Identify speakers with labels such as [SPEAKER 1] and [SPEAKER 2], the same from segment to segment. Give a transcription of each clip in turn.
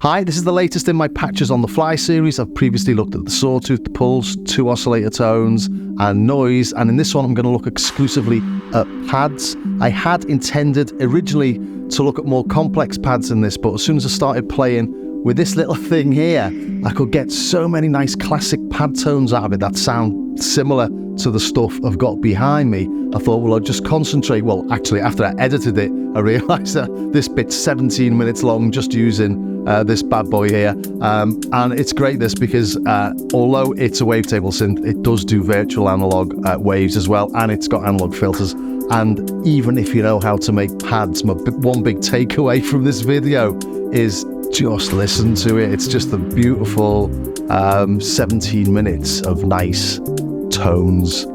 [SPEAKER 1] Hi, this is the latest in my Patches on the Fly series. I've previously looked at the sawtooth, the pulse, 2 oscillator tones and noise, and in this one I'm going to look exclusively at pads. I had intended originally to look at more complex pads in this, but as soon as I started playing with this little thing here, I could get so many nice classic pad tones out of it that sound similar to the stuff I've got behind me. I thought, well, I'll just concentrate. Well, actually, after I edited it, I realised that this bit's 17 minutes long just using this bad boy here. And it's great, this, because although it's a wavetable synth, it does do virtual analog waves as well, and it's got analog filters. And even if you know how to make pads, one big takeaway from this video is just listen to it. It's just a beautiful 17 minutes of nice tones.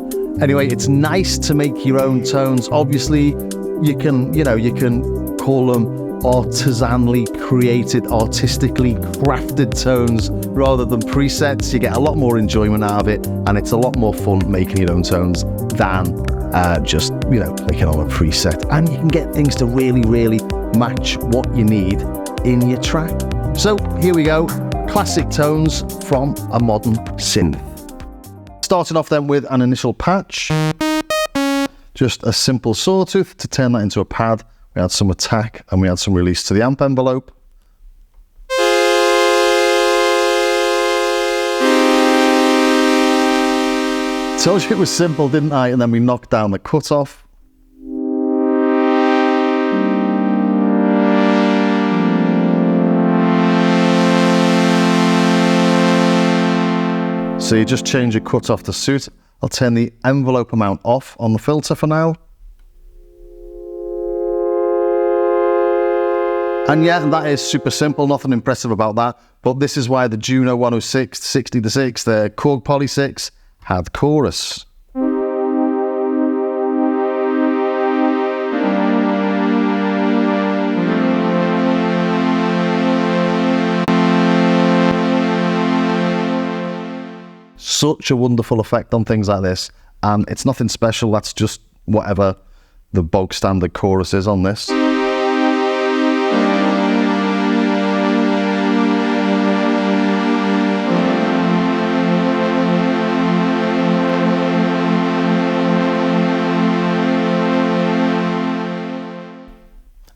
[SPEAKER 1] Anyway, it's nice to make your own tones. Obviously, you can call them artisanally created, artistically crafted tones rather than presets. You get a lot more enjoyment out of it, and it's a lot more fun making your own tones than just clicking on a preset. And you can get things to really match what you need in your track. So here we go, classic tones from a modern synth. Starting off then with an initial patch, just a simple sawtooth to turn that into a pad. We had some attack and we had some release to the amp envelope. Told you it was simple, didn't I? And then we knocked down the cutoff. So you just change your cutoff to suit. I'll turn the envelope amount off on the filter for now. And yeah, that is super simple, nothing impressive about that. But this is why the Juno 106 60-6, the Korg Polysix, had chorus. Such a wonderful effect on things like this, and it's nothing special. That's just whatever the bog standard chorus is on this.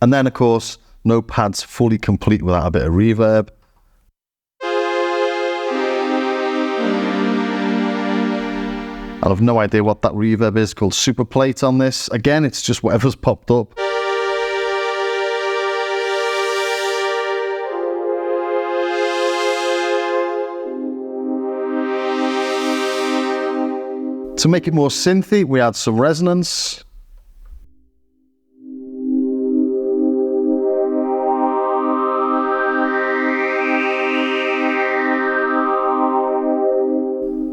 [SPEAKER 1] And then, of course, no pads fully complete without a bit of reverb. And I've no idea what that reverb is, called super plate on this. Again, it's just whatever's popped up. To make it more synthy, we add some resonance.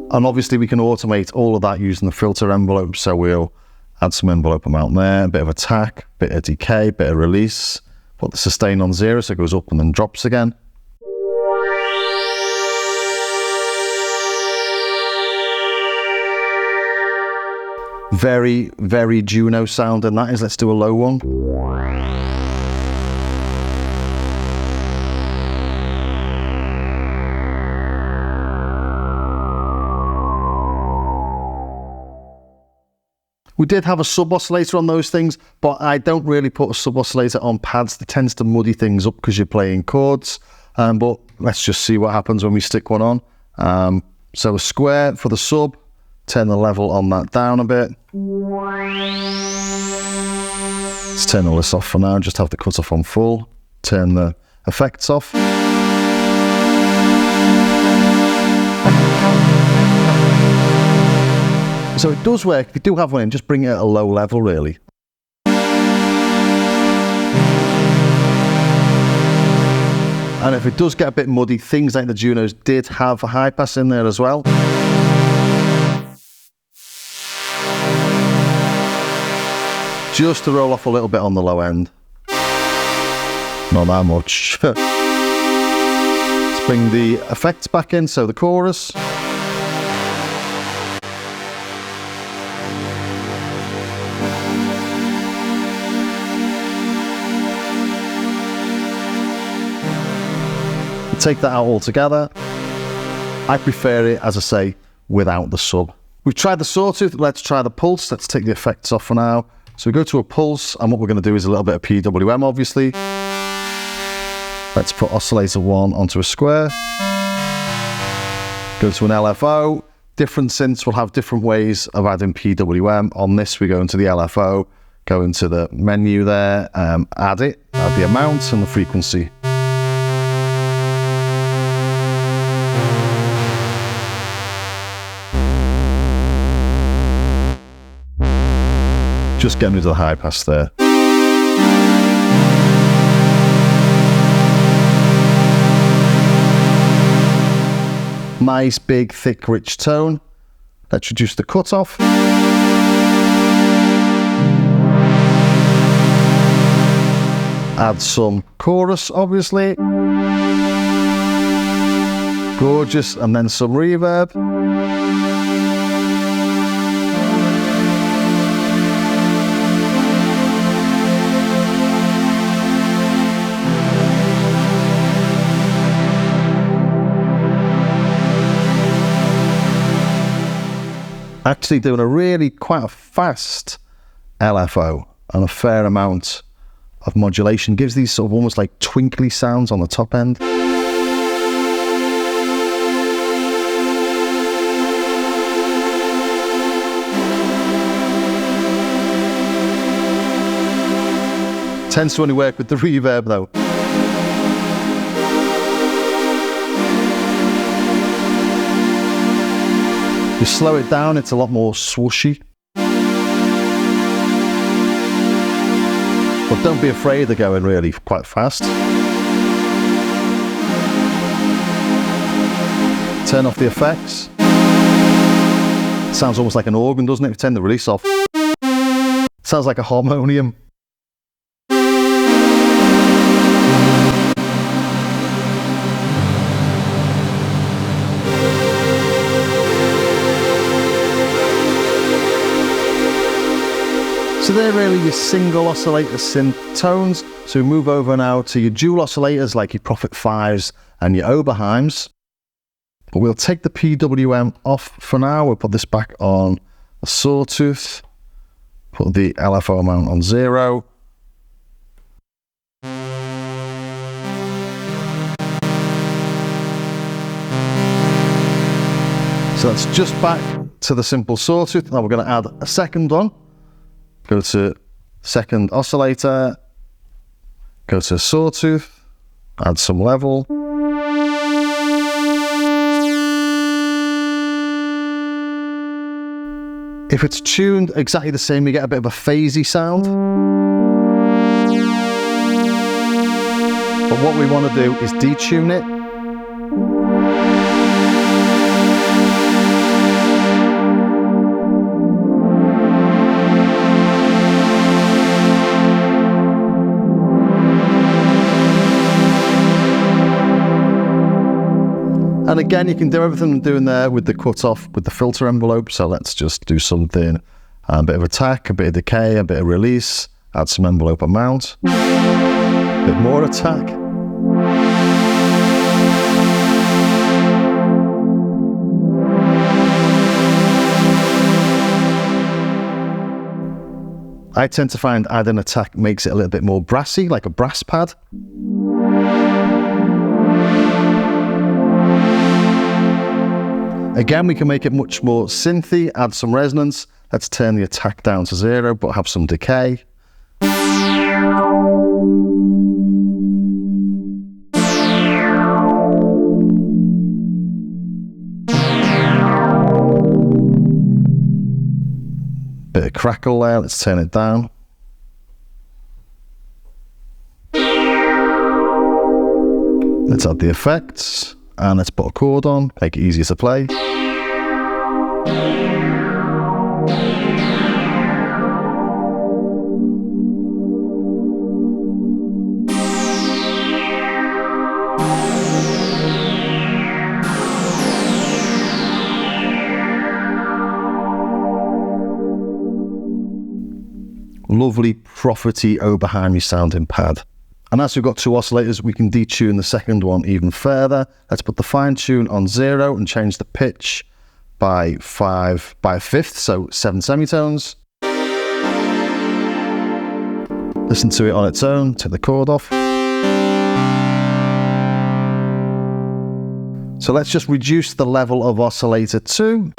[SPEAKER 1] And obviously we can automate all of that using the filter envelope. So we'll add some envelope amount there, a bit of attack, a bit of decay, a bit of release. Put the sustain on 0 so it goes up and then drops again. Very, very Juno sound, and that is. Let's do a low one. We did have a sub-oscillator on those things, but I don't really put a sub-oscillator on pads. It tends to muddy things up because you're playing chords. But let's just see what happens when we stick one on. So a square for the sub, turn the level on that down a bit. Let's turn all this off for now, just have the cutoff on full. Turn the effects off. So it does work. If you do have one in, just bring it at a low level, really. And if it does get a bit muddy, things like the Junos did have a high pass in there as well. Just to roll off a little bit on the low end. Not that much. Let's bring the effects back in, so the chorus. take that out altogether. I prefer it, as I say, without the sub. We've tried the sawtooth, let's try the pulse. Let's take the effects off for now. So we go to a pulse, and what we're going to do is a little bit of PWM, obviously. Let's put oscillator 1 onto a square. Go to an LFO. Different synths will have different ways of adding PWM. On this, we go into the LFO, go into the menu there, add the amount and the frequency. Just getting rid of the high pass there. Nice, big, thick, rich tone. Let's reduce the cutoff. Add some chorus, obviously. Gorgeous, and then some reverb. Actually doing quite a fast LFO and a fair amount of modulation. Gives these sort of almost like twinkly sounds on the top end. Tends to only work with the reverb though. You slow it down, it's a lot more swooshy. But don't be afraid of going really quite fast. Turn off the effects. Sounds almost like an organ, doesn't it? Turn the release off. Sounds like a harmonium. So they're really your single oscillator synth tones. So we move over now to your dual oscillators like your Prophet 5s and your Oberheims. But we'll take the PWM off for now. We'll put this back on a sawtooth. Put the LFO amount on 0. So that's just back to the simple sawtooth. Now we're going to add a second one. Go to second oscillator, go to sawtooth, add some level. If it's tuned exactly the same, you get a bit of a phasey sound. But what we want to do is detune it. And again, you can do everything I'm doing there with the cutoff, with the filter envelope. So let's just do something, a bit of attack, a bit of decay, a bit of release, add some envelope amount, a bit more attack. I tend to find adding attack makes it a little bit more brassy, like a brass pad. Again, we can make it much more synthy, add some resonance. Let's turn the attack down to 0, but have some decay. Bit of crackle there, let's turn it down. Let's add the effects, and let's put a chord on, make it easier to play. Lovely, Prophet-y, Oberheim sounding pad. And as we've got two oscillators, we can detune the second one even further. Let's put the fine tune on 0 and change the pitch by 5/5, so 7 semitones. Listen to it on its own, take the chord off. So let's just reduce the level of oscillator 2.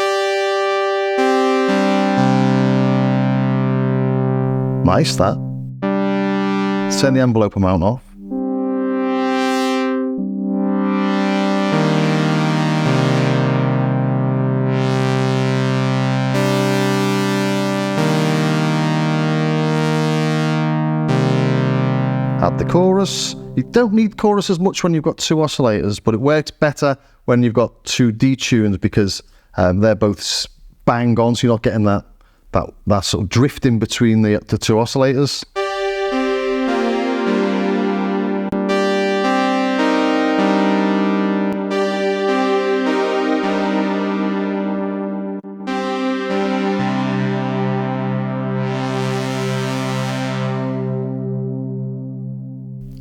[SPEAKER 1] Nice, that. Let's turn the envelope amount off. Add the chorus. You don't need chorus as much when you've got two oscillators, but it works better when you've got two detunes because they're both bang on, so you're not getting that sort of drifting between the two oscillators.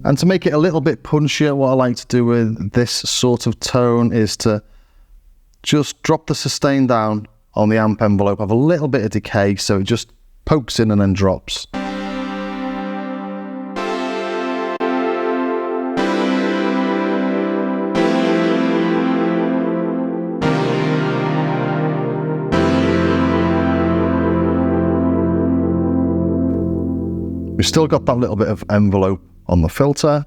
[SPEAKER 1] And to make it a little bit punchier, what I like to do with this sort of tone is to just drop the sustain down on the amp envelope, have a little bit of decay, so it just pokes in and then drops. We've still got that little bit of envelope on the filter.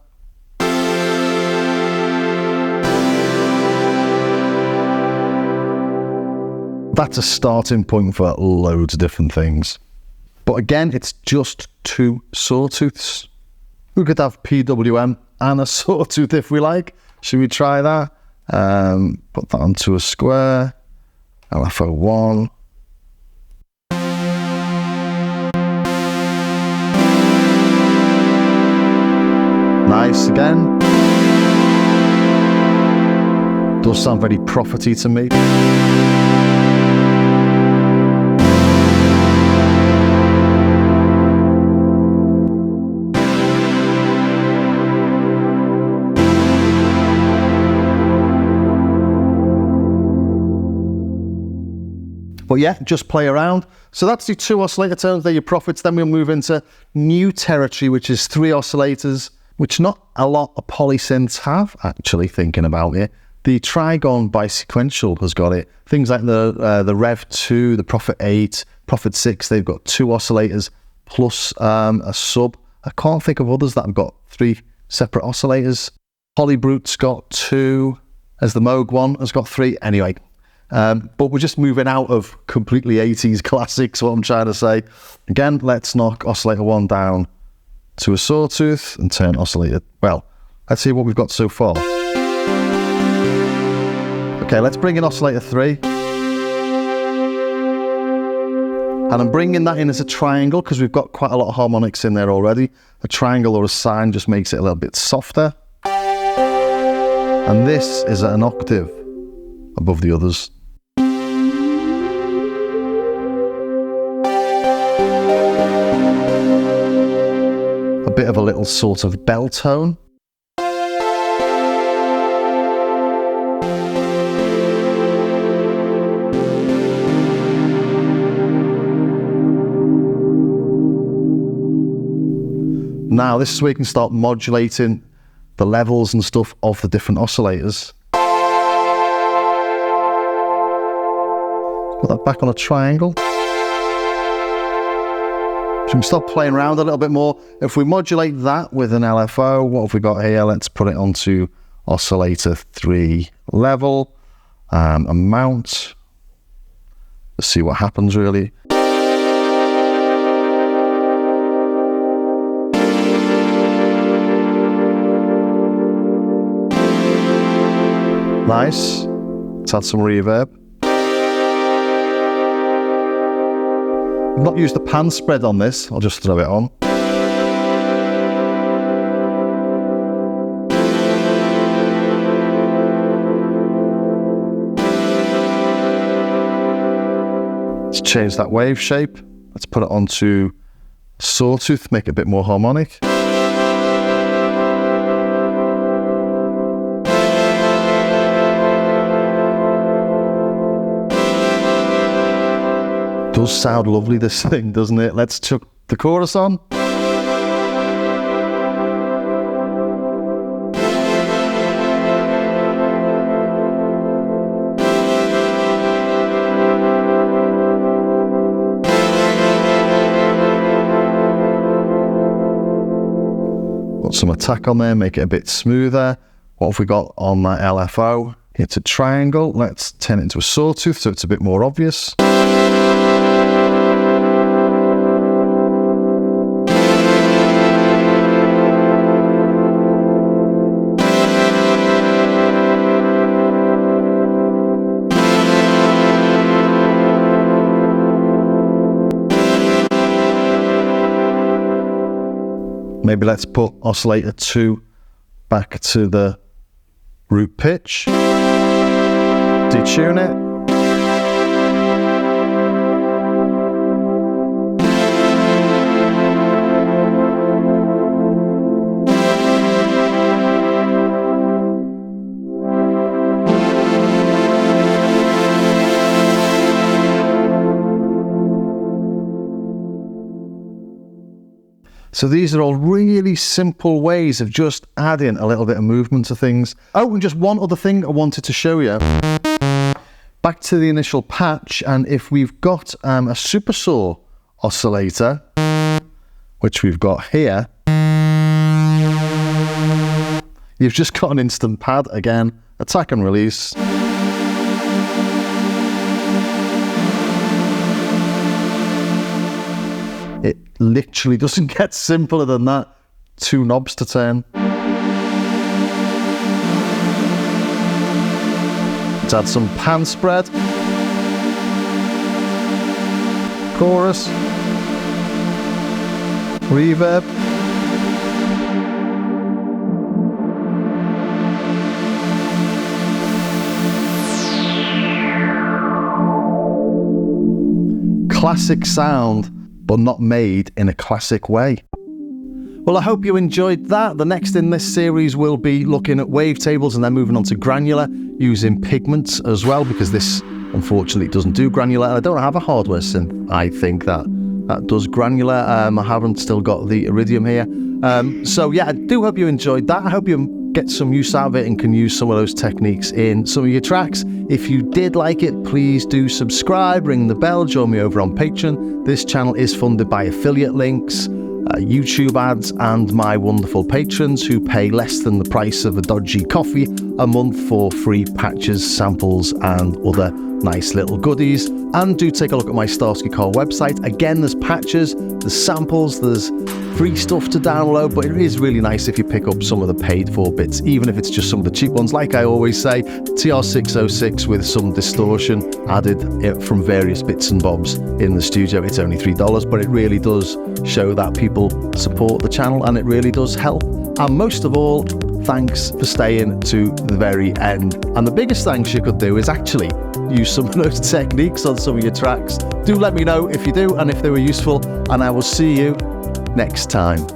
[SPEAKER 1] That's a starting point for loads of different things. But again, it's just two sawtooths. We could have PWM and a sawtooth if we like. Should we try that? Put that onto a square. LFO1. Nice again. Does sound very profity to me. But yeah, just play around. So that's the two oscillator tones, they're your profits. Then we'll move into new territory, which is 3 oscillators, which not a lot of polysynths have, actually, thinking about it. The Trigon bisequential has got it. Things like the Rev 2, the Prophet 8, Prophet 6, they've got 2 oscillators plus a sub. I can't think of others that have got 3 separate oscillators. Polybrute's got 2, as the Moog one has got 3. Anyway, but we're just moving out of completely 80s classics, what I'm trying to say. Again, let's knock oscillator 1 down to a sawtooth and turn oscillator. Well, let's see what we've got so far. Okay, let's bring in oscillator 3. And I'm bringing that in as a triangle because we've got quite a lot of harmonics in there already. A triangle or a sine just makes it a little bit softer. And this is at an octave above the others. A bit of a little sort of bell tone. Now this is where you can start modulating the levels and stuff of the different oscillators. Put that back on a triangle. So we can start playing around a little bit more. If we modulate that with an LFO, what have we got here? Let's put it onto oscillator 3 level, amount. Let's see what happens really. Nice. Let's add some reverb. I've not used the pan spread on this, I'll just throw it on. Let's change that wave shape. Let's put it onto sawtooth, make it a bit more harmonic. does sound lovely, this thing, doesn't it? Let's chuck the chorus on. Put some attack on there, make it a bit smoother. What have we got on that LFO? It's a triangle. Let's turn it into a sawtooth so it's a bit more obvious. Maybe let's put oscillator 2 back to the root pitch. Detune it. So these are all really simple ways of just adding a little bit of movement to things. Oh, and just one other thing I wanted to show you. Back to the initial patch, and if we've got a Supersaw oscillator, which we've got here, you've just got an instant pad again, attack and release. It literally doesn't get simpler than that. 2 knobs to turn. Let's add some pan spread. Chorus. Reverb. Classic sound, but not made in a classic way. Well, I hope you enjoyed that. The next in this series will be looking at wavetables and then moving on to granular, using pigments as well, because this unfortunately doesn't do granular. I don't have a hardware synth, I think, that does granular. I haven't still got the Iridium here. So yeah, I do hope you enjoyed that. I hope you get some use out of it and can use some of those techniques in some of your tracks. If you did like it, please do subscribe, ring the bell, join me over on Patreon. This channel is funded by affiliate links, YouTube ads, and my wonderful patrons who pay less than the price of a dodgy coffee a month for free patches, samples, and other nice little goodies. And do take a look at my Starsky Car website. Again, there's patches, there's samples, there's free stuff to download, but it is really nice if you pick up some of the paid for bits, even if it's just some of the cheap ones. Like I always say, TR606 with some distortion added from various bits and bobs in the studio. It's only $3, but it really does show that people support the channel, and it really does help. And most of all, thanks for staying to the very end. And the biggest thanks you could do is actually use some of those techniques on some of your tracks. Do let me know if you do and if they were useful, and I will see you next time.